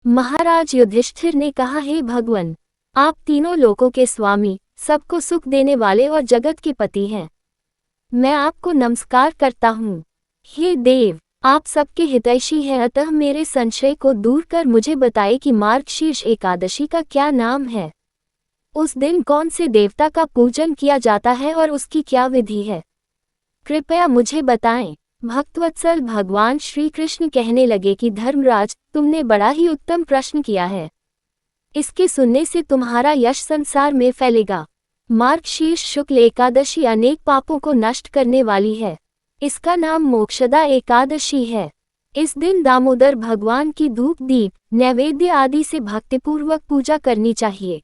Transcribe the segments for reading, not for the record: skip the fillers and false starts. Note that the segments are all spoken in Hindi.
महाराज युधिष्ठिर ने कहा, हे भगवान, आप तीनों लोकों के स्वामी, सबको सुख देने वाले और जगत के पति हैं। मैं आपको नमस्कार करता हूँ। हे देव, आप सबके हितैषी हैं, अतः मेरे संशय को दूर कर मुझे बताए कि मार्गशीर्ष एकादशी का क्या नाम है। उस दिन कौन से देवता का पूजन किया जाता है और उसकी क्या विधि है, कृपया मुझे बताएं। भक्तवत्सल भगवान श्री कृष्ण कहने लगे कि धर्मराज, तुमने बड़ा ही उत्तम प्रश्न किया है। इसके सुनने से तुम्हारा यश संसार में फैलेगा। मार्गशीर्ष शुक्ल एकादशी अनेक पापों को नष्ट करने वाली है। इसका नाम मोक्षदा एकादशी है। इस दिन दामोदर भगवान की धूप दीप नैवेद्य आदि से भक्तिपूर्वक पूजा करनी चाहिए।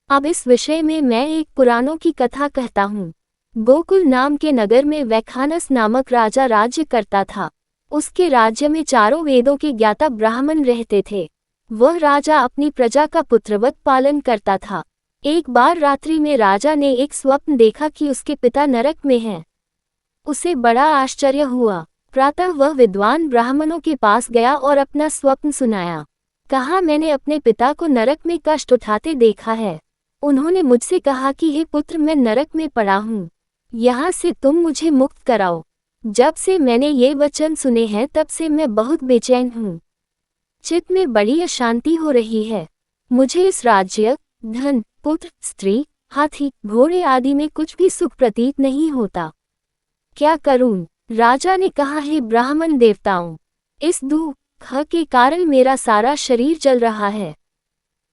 अब इस विषय में मैं एक पुराणों की कथा कहता हूँ। गोकुल नाम के नगर में वैखानस नामक राजा राज्य करता था। उसके राज्य में चारों वेदों के ज्ञाता ब्राह्मण रहते थे। वह राजा अपनी प्रजा का पुत्रवत पालन करता था। एक बार रात्रि में राजा ने एक स्वप्न देखा कि उसके पिता नरक में हैं। उसे बड़ा आश्चर्य हुआ। प्रातः वह विद्वान ब्राह्मणों के पास गया और अपना स्वप्न सुनाया। कहा, मैंने अपने पिता को नरक में कष्ट उठाते देखा है। उन्होंने मुझसे कहा कि हे पुत्र, मैं नरक में पड़ा हूँ, यहाँ से तुम मुझे मुक्त कराओ। जब से मैंने ये वचन सुने हैं तब से मैं बहुत बेचैन हूँ। चित्त में बड़ी अशांति हो रही है। मुझे इस राज्य, धन, पुत्र, स्त्री, हाथी, घोड़े आदि में कुछ भी सुख प्रतीत नहीं होता। क्या करूं? राजा ने कहा, हे ब्राह्मण देवताओं, इस दुख के कारण मेरा सारा शरीर जल रहा है।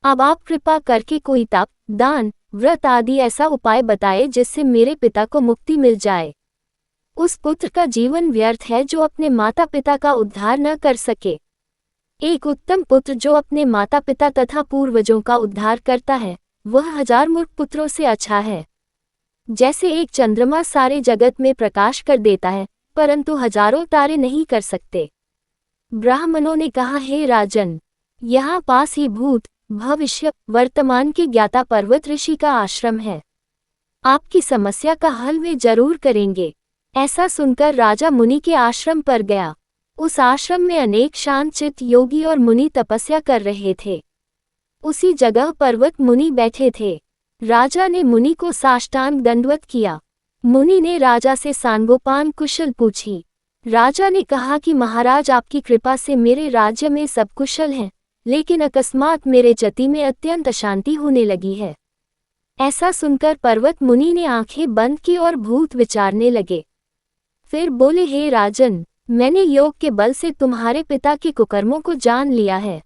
अब आप कृपा करके कोई तप, दान, व्रत आदि ऐसा उपाय बताए जिससे मेरे पिता को मुक्ति मिल जाए। उस पुत्र का जीवन व्यर्थ है जो अपने माता पिता का उद्धार न कर सके। एक उत्तम पुत्र जो अपने माता पिता तथा पूर्वजों का उद्धार करता है, वह 1000 मूर्ख पुत्रों से अच्छा है। जैसे एक चंद्रमा सारे जगत में प्रकाश कर देता है, परंतु हजारों तारे नहीं कर सकते। ब्राह्मणों ने कहा, हे राजन, यहाँ पास ही भूत, भविष्य, वर्तमान के ज्ञाता पर्वत ऋषि का आश्रम है। आपकी समस्या का हल वे जरूर करेंगे। ऐसा सुनकर राजा मुनि के आश्रम पर गया। उस आश्रम में अनेक शांतचित्त योगी और मुनि तपस्या कर रहे थे। उसी जगह पर्वत मुनि बैठे थे। राजा ने मुनि को साष्टांग दंडवत किया। मुनि ने राजा से सांगोपांग कुशल पूछी। राजा ने कहा कि महाराज, आपकी कृपा से मेरे राज्य में सब कुशल हैं, लेकिन अकस्मात मेरे जति में अत्यंत अशांति होने लगी है। ऐसा सुनकर पर्वत मुनि ने आंखें बंद की और भूत विचारने लगे। फिर बोले, हे राजन, मैंने योग के बल से तुम्हारे पिता के कुकर्मों को जान लिया है।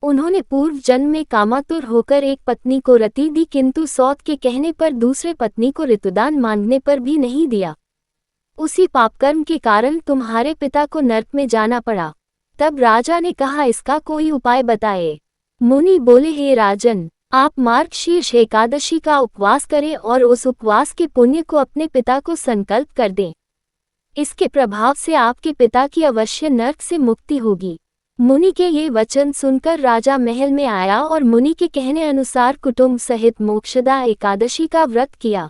उन्होंने पूर्व जन्म में कामातुर होकर एक पत्नी को रति दी, किंतु सौत के कहने पर दूसरे पत्नी को ऋतुदान मांगने पर भी नहीं दिया। उसी पापकर्म के कारण तुम्हारे पिता को नरक में जाना पड़ा। तब राजा ने कहा, इसका कोई उपाय बताए। मुनि बोले, हे राजन, आप मार्गशीर्ष एकादशी का उपवास करें और उस उपवास के पुण्य को अपने पिता को संकल्प कर दें। इसके प्रभाव से आपके पिता की अवश्य नरक से मुक्ति होगी। मुनि के ये वचन सुनकर राजा महल में आया और मुनि के कहने अनुसार कुटुंब सहित मोक्षदा एकादशी का व्रत किया।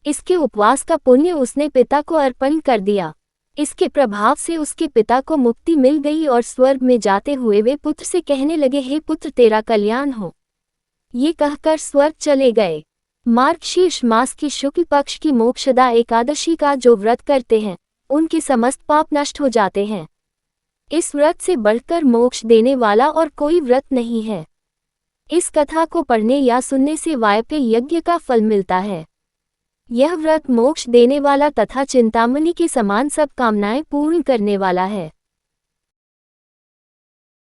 इसके उपवास का पुण्य उसने पिता को अर्पण कर दिया। इसके प्रभाव से उसके पिता को मुक्ति मिल गई और स्वर्ग में जाते हुए वे पुत्र से कहने लगे, हे पुत्र, तेरा कल्याण हो। ये कहकर स्वर्ग चले गए। मार्गशीर्ष मास की शुक्ल पक्ष की मोक्षदा एकादशी का जो व्रत करते हैं, उनके समस्त पाप नष्ट हो जाते हैं। इस व्रत से बढ़कर मोक्ष देने वाला और कोई व्रत नहीं है। इस कथा को पढ़ने या सुनने से वायप्य यज्ञ का फल मिलता है। यह व्रत मोक्ष देने वाला तथा चिंतामणि के समान सब कामनाएं पूर्ण करने वाला है।